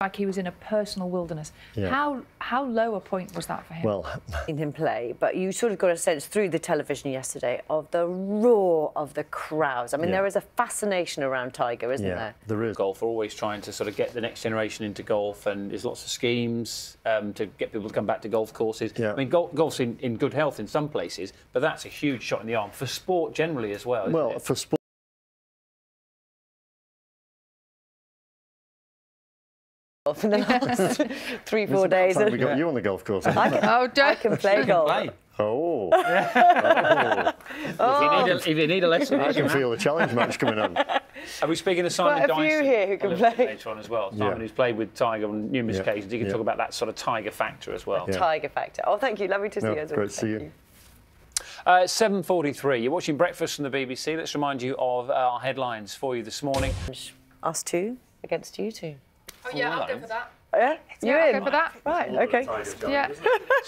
Like he was in a personal wilderness. Yeah. How low a point was that for him? Well, seen him play, but you sort of got a sense through the television yesterday of the roar of the crowds. I mean, there is a fascination around Tiger, isn't there? There is. Golf are always trying to sort of get the next generation into golf, and there's lots of schemes to get people to come back to golf courses. Yeah. I mean, golf's in good health in some places, but that's a huge shot in the arm for sport generally as well. Well, isn't it? for sport. For the last 3-4 days. We got you on the golf course. I can play golf. Oh. If you need a lesson, I can feel the challenge match coming on. Are we speaking to Simon Quite a few Dyson here who can play later on as well? Simon, who's played with Tiger on numerous occasions. He can talk about that sort of Tiger factor as well. Tiger factor. Oh, thank you. Lovely to see you as well. Great to see you. 7:43. You're watching Breakfast from the BBC. Let's remind you of our headlines for you this morning. Us two against you two. Oh yeah, I'll go for that. Yeah? You in? I'll go for that. Right, OK. Yeah.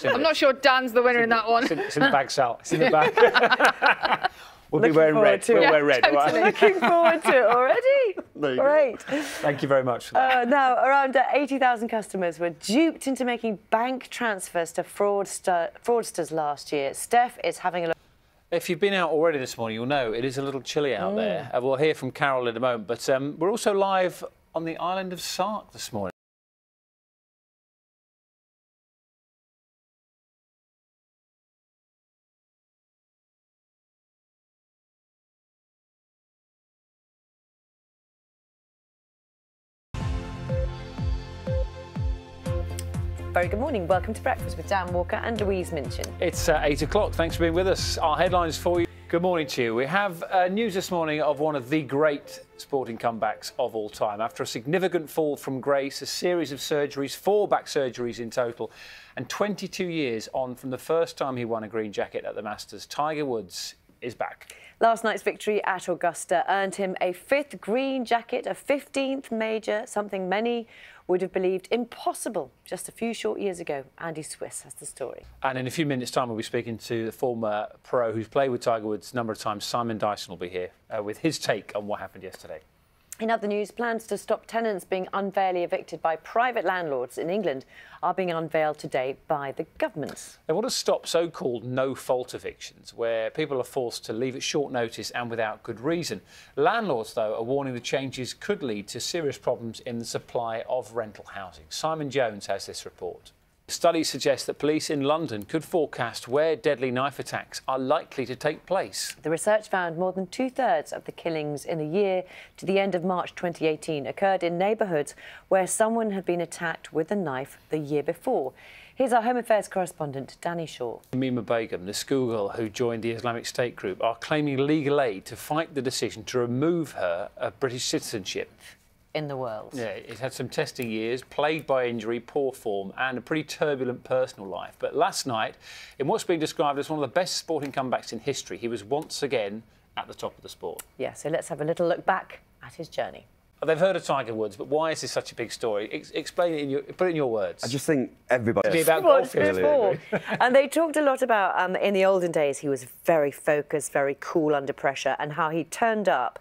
I'm not sure Dan's the winner in that one. It's in the bag, Sal. It's in the bag. We'll be wearing red. We'll wear red. Totally. Right? Looking forward to it already. Great. Thank you very much for that. Now, around 80,000 customers were duped into making bank transfers to fraudsters last year. Steph is having a look. If you've been out already this morning, you'll know it is a little chilly out there. We'll hear from Carol in a moment, but we're also live on the island of Sark this morning. Very good morning. Welcome to Breakfast with Dan Walker and Louise Minchin. It's 8 o'clock. Thanks for being with us. Our headlines for you. Good morning to you. We have news this morning of one of the great sporting comebacks of all time. After a significant fall from grace, a series of surgeries, 4 back surgeries in total, and 22 years on from the first time he won a green jacket at the Masters, Tiger Woods is back. Last night's victory at Augusta earned him a 5th green jacket, a 15th major, something many would have believed impossible just a few short years ago. Andy Swiss has the story. And in a few minutes' time, we'll be speaking to the former pro who's played with Tiger Woods a number of times. Simon Dyson will be here with his take on what happened yesterday. In other news, plans to stop tenants being unfairly evicted by private landlords in England are being unveiled today by the government. They want to stop so-called no-fault evictions, where people are forced to leave at short notice and without good reason. Landlords, though, are warning the changes could lead to serious problems in the supply of rental housing. Simon Jones has this report. Studies suggest that police in London could forecast where deadly knife attacks are likely to take place. The research found more than 2/3 of the killings in the year to the end of March 2018 occurred in neighbourhoods where someone had been attacked with a knife the year before. Here's our Home Affairs correspondent, Danny Shaw. Mima Begum, the schoolgirl who joined the Islamic State group, are claiming legal aid to fight the decision to remove her of British citizenship. In the world. Yeah, he's had some testing years, plagued by injury, poor form and a pretty turbulent personal life. But last night, in what's being described as one of the best sporting comebacks in history, he was once again at the top of the sport. Yeah, so let's have a little look back at his journey. They've heard of Tiger Woods, but why is this such a big story? Explain it put it in your words. I just think everybody... It's about golf, really. And they talked a lot about, in the olden days, he was very focused, very cool under pressure, and how he turned up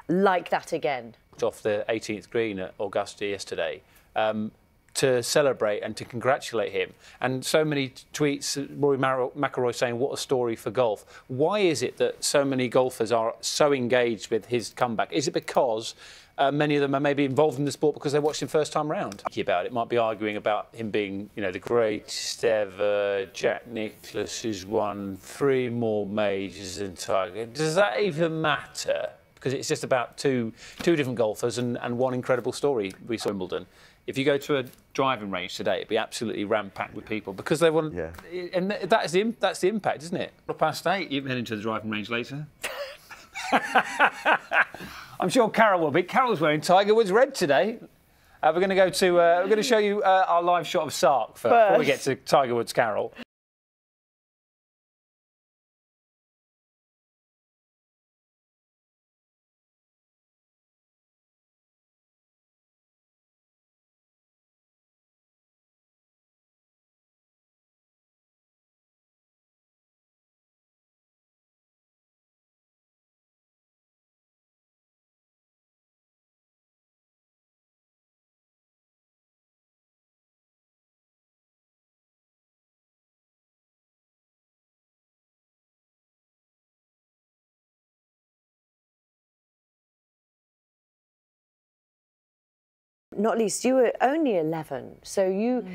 like that again. Off the 18th green at Augusta yesterday to celebrate and to congratulate him. And so many tweets, Rory McIlroy saying, what a story for golf. Why is it that so many golfers are so engaged with his comeback? Is it because many of them are maybe involved in the sport because they watched him first time round? About it might be arguing about him being, you know, the greatest ever. Jack Nicklaus has won 3 more majors than Tiger. Does that even matter? Because it's just about two different golfers and one incredible story we saw at Wimbledon. If you go to a driving range today, it'd be absolutely ram-packed with people because they want... Yeah. And that's the impact, isn't it? 8:15, you're heading to the driving range later. I'm sure Carol will be. Carol's wearing Tiger Woods red today. We're going to go to... we're going to show you our live shot of Sark before we get to Tiger Woods' Carol. not least, you were only 11. So you,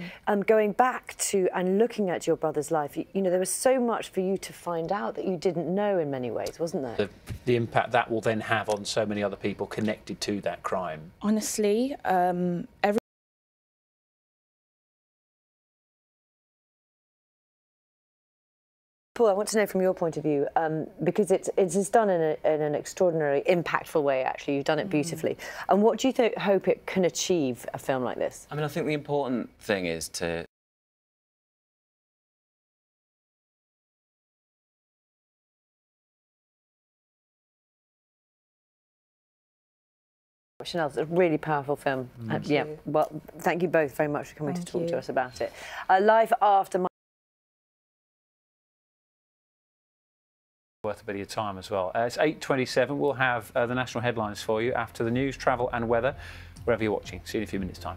going back to and looking at your brother's life, you know, there was so much for you to find out that you didn't know in many ways, wasn't there? The impact that will then have on so many other people connected to that crime. Honestly, Paul, I want to know from your point of view, because it's done in an extraordinarily impactful way, actually. You've done it beautifully. And what do you hope it can achieve, a film like this? I mean, I think the important thing is to... Chanel, it's a really powerful film. Yeah, well, thank you both very much for coming to talk to us about it. Life after my... Worth a bit of your time as well. It's 8:27. We'll have the national headlines for you after the news, travel and weather, wherever you're watching. See you in a few minutes' time.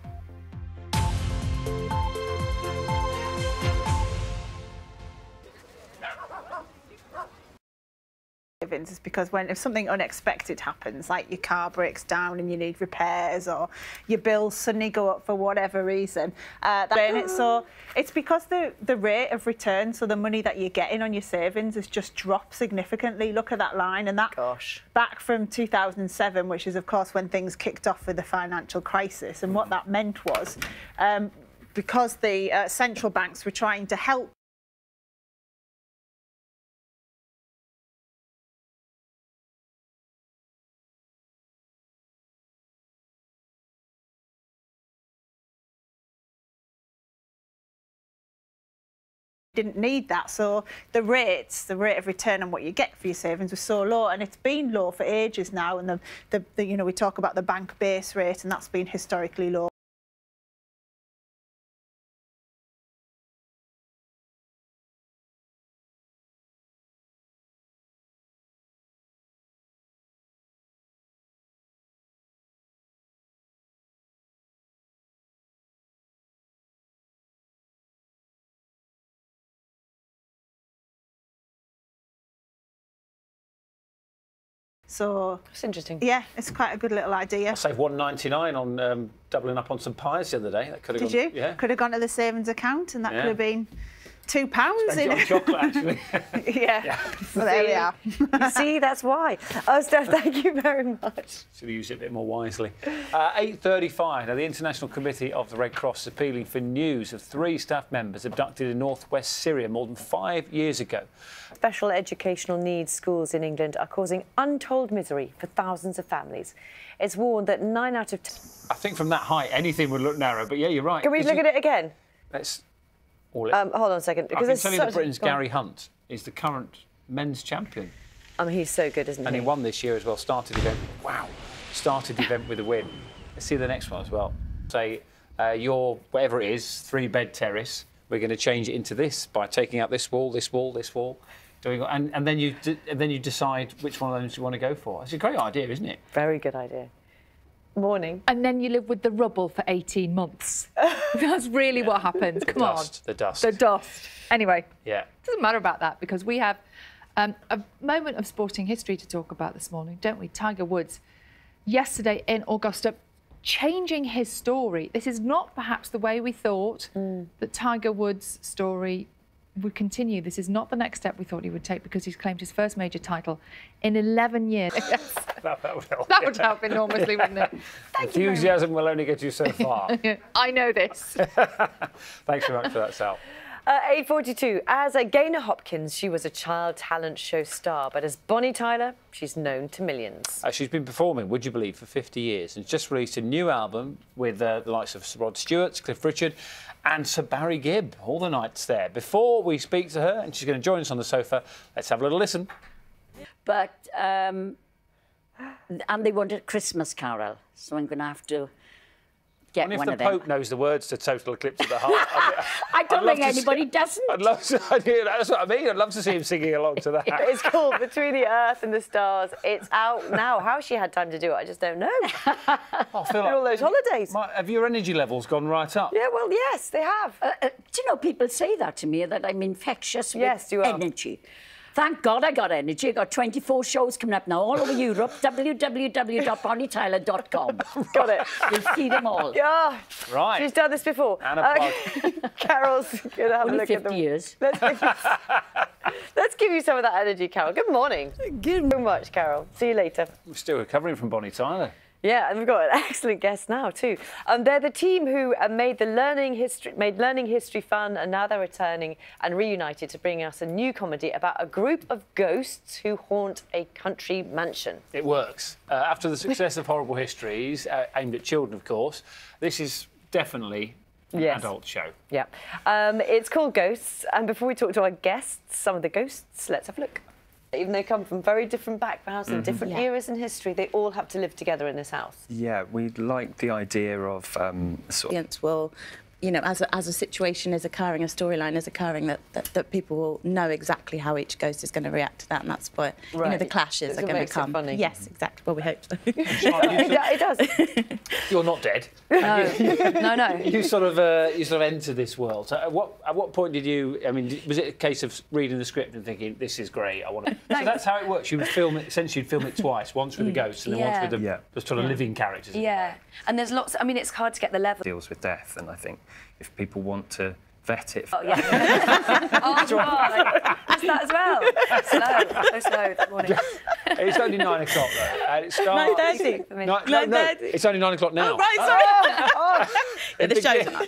Is because if something unexpected happens, like your car breaks down and you need repairs, or your bills suddenly go up for whatever reason, so it's because the rate of return, so the money that you're getting on your savings, has just dropped significantly. Look at that line, and that back from 2007, which is of course when things kicked off with the financial crisis, and what that meant was because the central banks were trying to help didn't need that, so the rate of return on what you get for your savings was so low, and it's been low for ages now. And the you know, we talk about the bank base rate, and that's been historically low. So it's interesting. Yeah, it's quite a good little idea. I saved £1.99 on doubling up on some pies the other day. That could have Did gone, you? Yeah. Could have gone to the savings account, and that could have been £2 in on it. chocolate, actually. Yeah. Well, there we are. You see, that's why. Oh, Steph, thank you very much. Should have used it a bit more wisely. 8:35. Now, the International Committee of the Red Cross is appealing for news of 3 staff members abducted in northwest Syria more than 5 years ago. Special educational needs schools in England are causing untold misery for thousands of families. It's warned that 9 out of 10... I think from that height, anything would look narrow, but yeah, you're right. Can we look at it again? Let's... Hold on a second. I can tell you that Britain's Gary Hunt is the current men's champion. He's so good, isn't he? And he won this year as well. Started the event with a win. Let's see the next one as well. Say your, whatever it is, 3-bed terrace, we're going to change it into this by taking out this wall, this wall, this wall. And then you decide which one of those you want to go for. It's a great idea, isn't it? Very good idea. Morning. And then you live with the rubble for 18 months. That's really what happens. Come on. The dust. The dust. Anyway. Yeah. It doesn't matter about that, because we have a moment of sporting history to talk about this morning, don't we? Tiger Woods, yesterday in Augusta, changing his story. This is not perhaps the way we thought that Tiger Woods' story would continue. This is not the next step we thought he would take, because he's claimed his first major title in 11 years. that would help. That would help enormously, wouldn't it? Enthusiasm will only get you so far. I know this. Thanks very much for that, Sal. 8:42. As Gaynor Hopkins, she was a child talent show star, but as Bonnie Tyler, she's known to millions. She's been performing, would you believe, for 50 years, and just released a new album with the likes of Sir Rod Stewart, Cliff Richard and Sir Barry Gibb, all the nights there. Before we speak to her, and she's going to join us on the sofa, let's have a little listen. But, and they wanted Christmas Carol, so I'm going to have to get one of them. If the Pope knows the words to Total Eclipse of the Heart. I don't think anybody doesn't. I'd love to, that's what I mean. I'd love to see him singing along to that. It's called Between the Earth and the Stars. It's out now. How she had time to do it, I just don't know. I feel like all those holidays. Have your energy levels gone right up? Yeah, well, yes, they have. Do you know, people say that to me, that I'm infectious with energy. Thank God I got energy. I got 24 shows coming up now all over Europe. www.bonnietyler.com. Got it. You'll see them all. Yeah. Right. She's done this before. And a plug. Carol's going to have Only a look at 50 them. years. Let's give you some of that energy, Carol. Good morning. Good so much, Carol. See you later. We're still recovering from Bonnie Tyler. Yeah, and we've got an excellent guest now too. They're the team who made learning history fun, and now they're returning and reunited to bring us a new comedy about a group of ghosts who haunt a country mansion. It works. After the success of Horrible Histories, aimed at children, of course, this is definitely an adult show. Yeah. It's called Ghosts, and before we talk to our guests, some of the ghosts, let's have a look. Even though they come from very different backgrounds and different eras in history, they all have to live together in this house. Yeah, we like the idea of sort of... will, you know, as a situation is occurring, a storyline is occurring, that people will know exactly how each ghost is going to react to that, and that's why you know the clashes are going to come. Funny. Yes, exactly. Well, we hope so. It does. You're not dead. No. You sort of enter this world. So at what point did you? I mean, was it a case of reading the script and thinking this is great? I want to. So that's how it works. You would film it. Essentially, you'd film it twice. Once with the ghosts, and then once with the sort of living characters. Yeah, and there's lots. I mean, it's hard to get the level. deals with death, and I think if people want to vet it... Oh, yeah. Oh, God. That's that as well. So slow this morning. It's only 9 o'clock though, and it starts. 9:30. No, it's only 9 o'clock now. Oh, right, sorry. The show's on.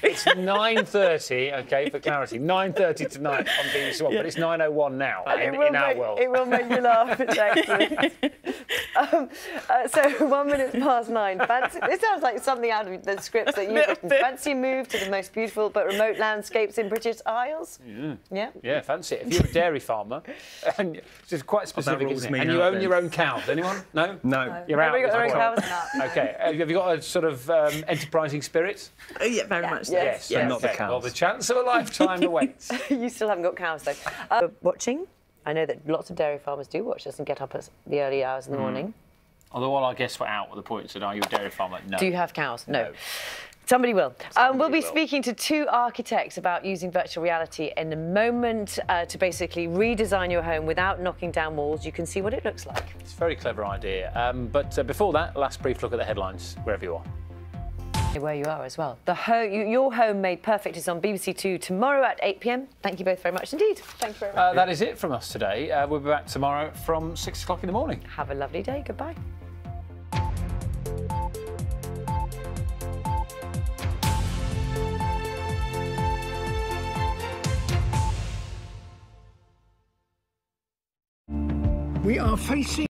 It's 9:30, OK, for clarity. 9:30 tonight on BBC One, but it's 9:01 now in our world. It will make you laugh. It's excellent. So 1 minute past 9. Fancy, this sounds like something out of the scripts that you've written. Fancy move to the most beautiful but remote landscapes in British Isles? Yeah. Yeah, fancy it. If you're a dairy farmer, and it's quite specific, rules isn't it? me And you out own your own cows. Anyone? No? No. You're out. Everybody got their own cows? OK. Have you got a sort of enterprising spirit? Yeah, very much. Yes. But not the Okay. cows. Well, the chance of a lifetime awaits. You still haven't got cows, though. Watching? I know that lots of dairy farmers do watch this and get up at the early hours in the morning. Although all our guests were out at the point said, are you a dairy farmer? No. Do you have cows? No. Somebody will. We'll be speaking to 2 architects about using virtual reality in a moment to basically redesign your home without knocking down walls. You can see what it looks like. It's a very clever idea. But before that, last brief look at the headlines, wherever you are. Where you are as well. Your Home Made Perfect is on BBC 2 tomorrow at 8 p.m. Thank you both very much indeed. Thank you very much. That is it from us today. We'll be back tomorrow from 6 o'clock in the morning. Have a lovely day. Goodbye. We are facing